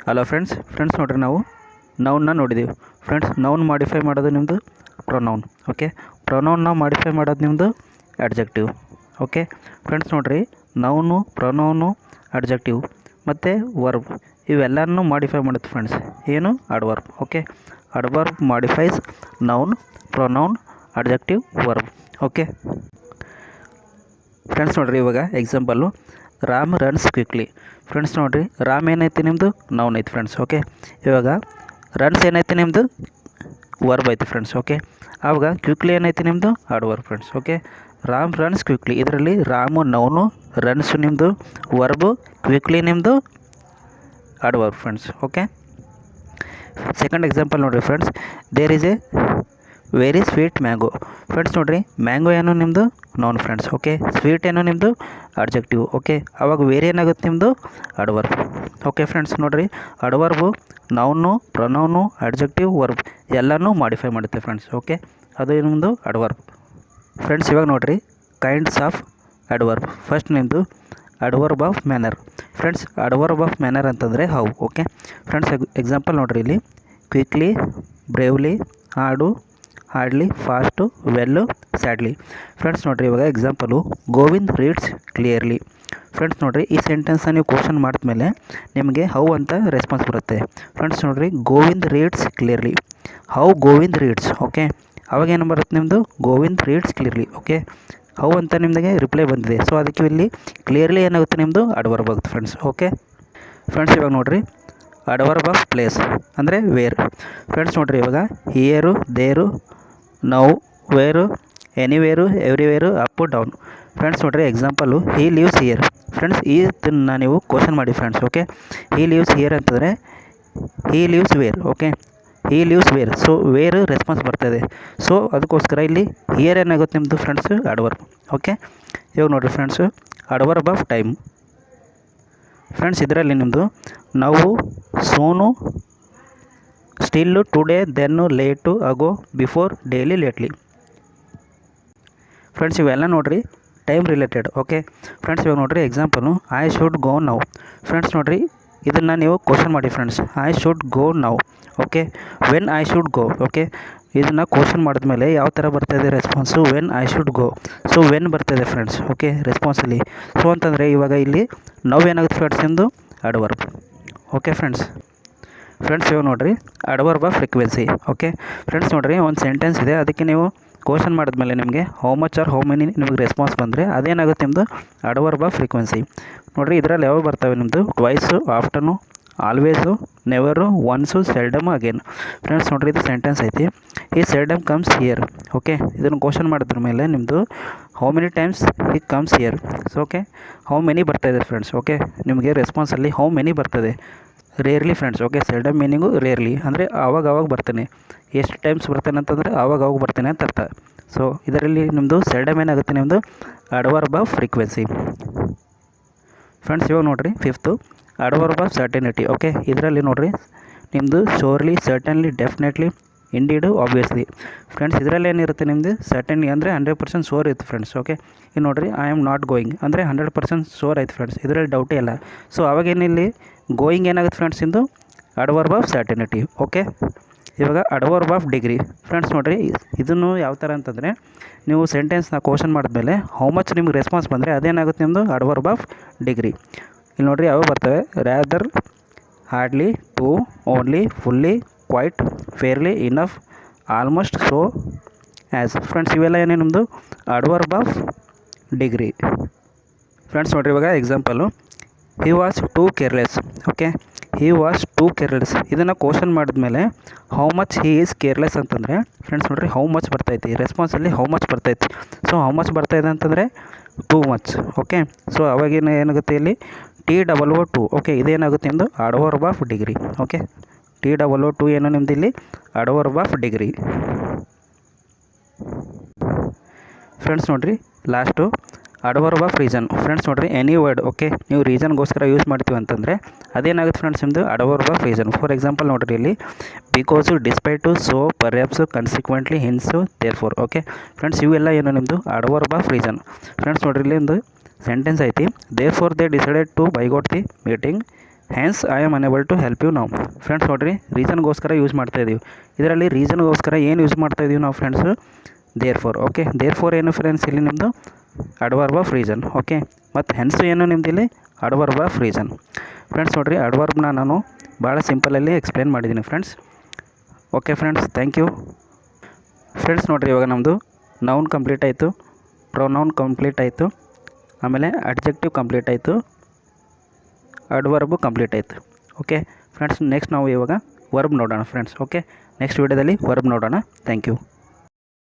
Hello friends ನೋಡ್ರಿ ನಾವು ನೌನ್ನ ನೋಡಿದ್ದೀವಿ ಫ್ರೆಂಡ್ಸ್. ನೌನ್ ಮಾಡಿಫೈ ಮಾಡೋದು ನಿಮ್ಮದು ಪ್ರೊನೌನ್. ಓಕೆ, ಪ್ರೊನೌನ್ನ ಮಾಡಿಫೈ ಮಾಡೋದು ನಿಮ್ಮದು ಅಡ್ಜೆಕ್ಟಿವ್. ಓಕೆ ಫ್ರೆಂಡ್ಸ್ ನೋಡ್ರಿ, ನೌನು, ಪ್ರೊನೌನು, ಅಡ್ಜೆಕ್ಟಿವ್ ಮತ್ತು ವರ್ಬ್ ಇವೆಲ್ಲನೂ ಮಾಡಿಫೈ ಮಾಡುತ್ತೆ ಫ್ರೆಂಡ್ಸ್. ಏನು? Adverb. Okay, adverb modifies noun, pronoun, adjective, verb. Okay friends ನೋಡ್ರಿ, ಇವಾಗ example Ram runs quickly. Friends ನೋಡ್ರಿ, ರಾಮ್ ಏನೈತಿ ನಿಮ್ಮದು ನೌನ್ ಐತಿ ಫ್ರೆಂಡ್ಸ್. ಓಕೆ, ಇವಾಗ ರನ್ಸ್ ಏನೈತಿ ನಿಮ್ಮದು ವರ್ಬ್ ಐತಿ ಫ್ರೆಂಡ್ಸ್. ಓಕೆ, ಆವಾಗ ಕ್ವಿಕ್ಲಿ ಏನೈತಿ ನಿಮ್ಮದು adverb friends. Okay, Ram runs quickly, ಇದರಲ್ಲಿ ರಾಮು ನೌನು, ರನ್ಸು ನಿಮ್ಮದು ವರ್ಬು, ಕ್ವಿಕ್ಲಿ ನಿಮ್ಮದು adverb friends. Okay, second example ನೋಡಿರಿ friends. There is a very sweet mango. Friends ನೋಡಿರಿ, ಮ್ಯಾಂಗೋ ಏನು ನಿಮ್ಮದು ನೌನ್ ಫ್ರೆಂಡ್ಸ್. ಓಕೆ, ಸ್ವೀಟ್ ಏನು ನಿಮ್ಮದು ಅಡ್ಜೆಕ್ಟಿವ್. ಓಕೆ, ಆವಾಗ ವೇರಿ ಏನಾಗುತ್ತೆ ನಿಮ್ಮದು ಅಡ್ವರ್ಬ್. ಓಕೆ ಫ್ರೆಂಡ್ಸ್ ನೋಡಿರಿ, adverb noun, pronoun, adjective, verb ಎಲ್ಲನೂ ಮಾಡಿಫೈ ಮಾಡುತ್ತೆ ಫ್ರೆಂಡ್ಸ್. ಓಕೆ, ಅದು ನಿಮ್ಮದು ಅಡ್ವರ್ಬ್ ಫ್ರೆಂಡ್ಸ್. ಇವಾಗ ನೋಡಿರಿ, ಕೈಂಡ್ಸ್ ಆಫ್ ಅಡ್ವರ್ಬ್. ಫಸ್ಟ್ ನಿಮ್ಮದು adverb of manner. Friends, adverb of manner ಅಂತಂದರೆ ಹೌ. ಓಕೆ ಫ್ರೆಂಡ್ಸ್, ಎಕ್ಸಾಂಪಲ್ ನೋಡಿರಿ ಇಲ್ಲಿ quickly, bravely, hard, hardly, fast, well, sadly. Friends ನೋಡಿರಿ, ಇವಾಗ example Govind reads clearly. Friends ನೋಡಿರಿ, ಈ ಸೆಂಟೆನ್ಸ್ನ ನೀವು ಕ್ವಶನ್ ಮಾಡಿದ್ಮೇಲೆ ನಿಮಗೆ ಹೌ ಅಂತ ರೆಸ್ಪಾನ್ಸ್ ಬರುತ್ತೆ. ಫ್ರೆಂಡ್ಸ್ ನೋಡಿರಿ, Govind reads clearly, how Govind reads. Okay, ಅವಾಗ ಏನು ಬರುತ್ತೆ ನಿಮ್ಮದು Govind reads clearly. Okay, how ಅಂತ ನಿಮಗೆ ರಿಪ್ಲೈ ಬಂದಿದೆ. ಸೊ ಅದಕ್ಕೆ ಇಲ್ಲಿ ಕ್ಲಿಯರ್ಲಿ ಏನಾಗುತ್ತೆ ನಿಮ್ಮದು ಅಡ್ವರ್ಬ್ ಆಗುತ್ತೆ ಫ್ರೆಂಡ್ಸ್. ಓಕೆ ಫ್ರೆಂಡ್ಸ್, ಇವಾಗ ನೋಡಿರಿ, ಅಡ್ವರ್ಬ್ ಆಫ್ ಪ್ಲೇಸ್ ಅಂದರೆ ವೇರ್. ಫ್ರೆಂಡ್ಸ್ ನೋಡಿರಿ, ಇವಾಗ here, there, now, where, anywhere, everywhere, up, down. Friends ನೋಡಿರಿ, example he lives here. Friends, ಇದನ್ನು ನೀವು ಕ್ವಶನ್ ಮಾಡಿ friends. Okay, he lives here ಅಂತಂದರೆ he lives where. Okay, he lives where. So where response ಬರ್ತದೆ. So ಅದಕ್ಕೋಸ್ಕರ ಇಲ್ಲಿ here ಏನಾಗುತ್ತೆ ನಿಮ್ಮದು ಫ್ರೆಂಡ್ಸ್ ಅಡ್ವರ್ಬ್. ಓಕೆ, ಇವಾಗ ನೋಡಿರಿ friends, adverb of time. Friends, ಇದರಲ್ಲಿ ನಿಮ್ಮದು ನಾವು, ಸೋನು, ಸ್ಟಿಲ್ಲು, ಟುಡೇ, ದೆನ್ನು, ಲೇಟು, ಅಗೋ, ಬಿಫೋರ್, ಡೈಲಿ, ಲೇಟ್ಲಿ. ಫ್ರೆಂಡ್ಸ್, ಇವೆಲ್ಲ ನೋಡಿರಿ ಟೈಮ್ ರಿಲೇಟೆಡ್. ಓಕೆ ಫ್ರೆಂಡ್ಸ್, ಇವಾಗ ನೋಡಿರಿ example I should go now. Friends ನೋಡಿರಿ, ಇದನ್ನು ನೀವು ಕ್ವಶನ್ ಮಾಡಿ friends. I should go now. Okay, when I should go. Okay, ಇದನ್ನು ಕ್ವಶನ್ ಮಾಡಿದ್ಮೇಲೆ ಯಾವ ಥರ ಬರ್ತಾಯಿದೆ response when I should go. So when ಬರ್ತಾಯಿದೆ ಫ್ರೆಂಡ್ಸ್. ಓಕೆ, ರೆಸ್ಪಾನ್ಸಲ್ಲಿ. ಸೊ ಅಂತಂದರೆ ಇವಾಗ ಇಲ್ಲಿ ನೌ ಏನಾಗುತ್ತೆ ಫ್ರೆಂಡ್ಸ್ ನಿಮ್ಮದು ಅಡ್ವರ್ಬ್. ಓಕೆ ಫ್ರೆಂಡ್ಸ್ ಇವಾಗ ನೋಡಿರಿ, adverb of frequency. Okay friends ನೋಡಿರಿ, ಒಂದು ಸೆಂಟೆನ್ಸ್ ಇದೆ, ಅದಕ್ಕೆ ನೀವು ಕ್ವಶನ್ ಮಾಡಿದ್ಮೇಲೆ ನಿಮಗೆ how much or how many ನಿಮಗೆ ರೆಸ್ಪಾನ್ಸ್ ಬಂದರೆ ಅದೇನಾಗುತ್ತೆ ನಿಮ್ಮದು ಅಡ್ವರ್ಬ್ ಆಫ್ ಫ್ರೀಕ್ವೆನ್ಸಿ. ನೋಡಿರಿ, ಇದರಲ್ಲಿ ಯಾವ ಬರ್ತವೆ ನಿಮ್ಮದು ಟ್ವೈಸು, ಆಫ್ಟರ್ನು, ಆಲ್ವೇಸು, ನೆವರು, ಒನ್ಸು, ಸೆಲ್ಡಮು, ಅಗೇನ್. ಫ್ರೆಂಡ್ಸ್ ನೋಡಿರಿ, ಇದು ಸೆಂಟೆನ್ಸ್ ಐತಿ. ಈ ಸೆಲ್ಡಮ್ ಕಮ್ಸ್ ಹಿಯರ್. ಓಕೆ, ಇದನ್ನು ಕ್ವಶನ್ ಮಾಡಿದ್ರ ಮೇಲೆ ನಿಮ್ಮದು ಹೌ ಮೆನಿ ಟೈಮ್ಸ್ ಈ comes here. So okay, how many ಬರ್ತಾಯಿದೆ ಫ್ರೆಂಡ್ಸ್. ಓಕೆ, ನಿಮಗೆ ರೆಸ್ಪಾನ್ಸಲ್ಲಿ ಹೌ ಮೆನಿ ಬರ್ತದೆ. Rarely friends. Okay, seldom meaning rarely ಅಂದರೆ ಆವಾಗ ಬರ್ತಾನೆ. ಎಷ್ಟು ಟೈಮ್ಸ್ ಬರ್ತಾನೆ ಅಂತಂದರೆ ಆವಾಗ ಬರ್ತಾನೆ ಅಂತ ಅರ್ಥ. ಸೊ ಇದರಲ್ಲಿ ನಿಮ್ಮದು ಸೆಲ್ಡಮ್ ಏನಾಗುತ್ತೆ ನಿಮ್ಮದು ಅಡ್ವರ್ಬ್ ಆಫ್ ಫ್ರೀಕ್ವೆನ್ಸಿ. ಫ್ರೆಂಡ್ಸ್, ಇವಾಗ ನೋಡಿರಿ fifth adverb of certainty. Okay, ಇದರಲ್ಲಿ ನೋಡಿರಿ ನಿಮ್ಮದು surely, certainly, definitely, indeed, obviously. Friends, ಇದರಲ್ಲಿ ಏನಿರುತ್ತೆ ನಿಮ್ಮದು ಸರ್ಟನ್ಲಿ ಅಂದರೆ 100% ಶೋರ್ ಇತ್ತು ಫ್ರೆಂಡ್ಸ್. ಓಕೆ, ಈಗ ನೋಡಿರಿ ಐ ಆಮ್ ನಾಟ್ ಗೋಯಿಂಗ್ ಅಂದರೆ 100% ಶೋರ್ ಆಯ್ತು ಫ್ರೆಂಡ್ಸ್, ಇದರಲ್ಲಿ ಡೌಟೇ ಇಲ್ಲ. ಸೊ ಅವಾಗೇನಿಲ್ಲಿ ಗೋಯಿಂಗ್ ಏನಾಗುತ್ತೆ ಫ್ರೆಂಡ್ಸ್ ನಿಮ್ಮದು ಅಡ್ವರ್ಬ್ ಆಫ್ ಸರ್ಟೆನಿಟಿ. ಓಕೆ, ಇವಾಗ ಅಡ್ವರ್ಬ್ ಆಫ್ ಡಿಗ್ರಿ. ಫ್ರೆಂಡ್ಸ್ ನೋಡಿರಿ, ಇದನ್ನು ಯಾವ ಥರ ಅಂತಂದರೆ ನೀವು ಸೆಂಟೆನ್ಸ್ನ ಕ್ವಶನ್ ಮಾಡಿದ್ಮೇಲೆ ಹೌ ಮಚ್ ನಿಮ್ಗೆ ರೆಸ್ಪಾನ್ಸ್ ಬಂದರೆ ಅದೇನಾಗುತ್ತೆ ನಿಮ್ಮದು ಅಡ್ವರ್ಬ್ ಆಫ್ ಡಿಗ್ರಿ. ಇಲ್ಲಿ ನೋಡಿರಿ ಯಾವ ಬರ್ತವೆ rather, hardly, too, only, fully, quite, fairly, enough, almost, so, as. Friends, ಇವೆಲ್ಲ ಏನೇ ನಿಮ್ಮದು ಅಡ್ವರ್ಬ್ ಆಫ್ ಡಿಗ್ರಿ. ಫ್ರೆಂಡ್ಸ್ ನೋಡಿರಿ, ಇವಾಗ example he was too careless. Okay, he was too careless. ಇದನ್ನು ಕ್ವಶನ್ ಮಾಡಿದ್ಮೇಲೆ how much he is careless ಅಂತಂದರೆ friends ನೋಡಿರಿ how much ಬರ್ತೈತಿ ರೆಸ್ಪಾನ್ಸಲ್ಲಿ ಹೌ ಮಚ್ ಬರ್ತೈತಿ. ಸೊ ಹೌ ಮಚ್ ಬರ್ತಾಯಿದೆ ಅಂತಂದರೆ ಟೂ ಮಚ್. ಓಕೆ, ಸೊ ಅವಾಗೇನು ಏನಾಗುತ್ತೆ ಇಲ್ಲಿ TOO2. ಓಕೆ, ಇದೇನಾಗುತ್ತೆ ನಿಮ್ಮದು adverb of degree. Okay, TOO2 ಏನು ನಿಮ್ಮದು ಇಲ್ಲಿ ಅಡ್ವರ್ಬ್ ಆಫ್ ಡಿಗ್ರಿ. ಫ್ರೆಂಡ್ಸ್ ನೋಡಿರಿ last adverb of reason. Friends ನೋಡಿರಿ ಎನಿ ವರ್ಡ್. ಓಕೆ, ನೀವು ರೀಸನ್ಗೋಸ್ಕರ ಯೂಸ್ ಮಾಡ್ತೀವಿ ಅಂತಂದರೆ ಅದೇನಾಗುತ್ತೆ ಫ್ರೆಂಡ್ಸ್ ನಿಮ್ಮದು adverb of reason. For example ನೋಡಿರಿ ಇಲ್ಲಿ ಬಿಕಾಸು, ಡಿಸ್ಪೈಟು, ಸೊ, ಪರ್ಹ್ಯಾಪ್ಸು, ಕನ್ಸಿಕ್ವೆಂಟ್ಲಿ, ಹಿನ್ಸು, ದೇರ್ಫೋರ್. ಓಕೆ ಫ್ರೆಂಡ್ಸ್, ಇವೆಲ್ಲ ಏನು ನಿಮ್ಮದು ಅಡ್ವರ್ಬ್ ಆಫ್ ರೀಸನ್. ಫ್ರೆಂಡ್ಸ್ ನೋಡಿರಿ, ಇಲ್ಲಿ ಒಂದು ಸೆಂಟೆನ್ಸ್ ಐತಿ. Therefore they decided to ಬೈಗೋಟ್ the meeting Hans I am unable to help you ನಾವು. ಫ್ರೆಂಡ್ಸ್ ನೋಡಿರಿ, ರೀಸನ್ಗೋಸ್ಕರ ಯೂಸ್ ಮಾಡ್ತಾಯಿದ್ದೀವಿ. ಇದರಲ್ಲಿ ರೀಸನ್ಗೋಸ್ಕರ ಏನು ಯೂಸ್ ಮಾಡ್ತಾಯಿದ್ದೀವಿ ನಾವು friends? Therefore. Okay, therefore ಏನು ಫ್ರೆಂಡ್ಸ್ ಇಲ್ಲಿ ನಿಮ್ಮದು ಅಡ್ವರ್ಬ್ ಆಫ್ ರೀಸನ್. ಓಕೆ, ಮತ್ತು ಹೆನ್ಸು ಏನು ನಿಮ್ದು ಇಲ್ಲಿ ಅಡ್ವರ್ಬ್ ಆಫ್ ರೀಸನ್. ಫ್ರೆಂಡ್ಸ್ ನೋಡಿರಿ, ಅಡ್ವರ್ಬ್ನ ನಾನು ಭಾಳ ಸಿಂಪಲಲ್ಲಿ ಎಕ್ಸ್ಪ್ಲೇನ್ ಮಾಡಿದ್ದೀನಿ friends. Okay friends, thank you. Friends ನೋಡಿರಿ, ಇವಾಗ ನಮ್ಮದು ನೌನ್ ಕಂಪ್ಲೀಟ್ ಆಯಿತು, ಪ್ರೊನೌನ್ ಕಂಪ್ಲೀಟ್ ಆಯಿತು, ಆಮೇಲೆ ಅಡ್ಜೆಕ್ಟಿವ್ ಕಂಪ್ಲೀಟ್ ಆಯಿತು, ಅಡ್ವರ್ಬು ಕಂಪ್ಲೀಟ್ ಆಯಿತು. ಓಕೆ ಫ್ರೆಂಡ್ಸ್, ನೆಕ್ಸ್ಟ್ ನಾವು ಇವಾಗ ವರ್ಬ್ ನೋಡೋಣ ಫ್ರೆಂಡ್ಸ್. ಓಕೆ, ನೆಕ್ಸ್ಟ್ ವೀಡಿಯೋದಲ್ಲಿ ವರ್ಬ್ ನೋಡೋಣ. Thank you.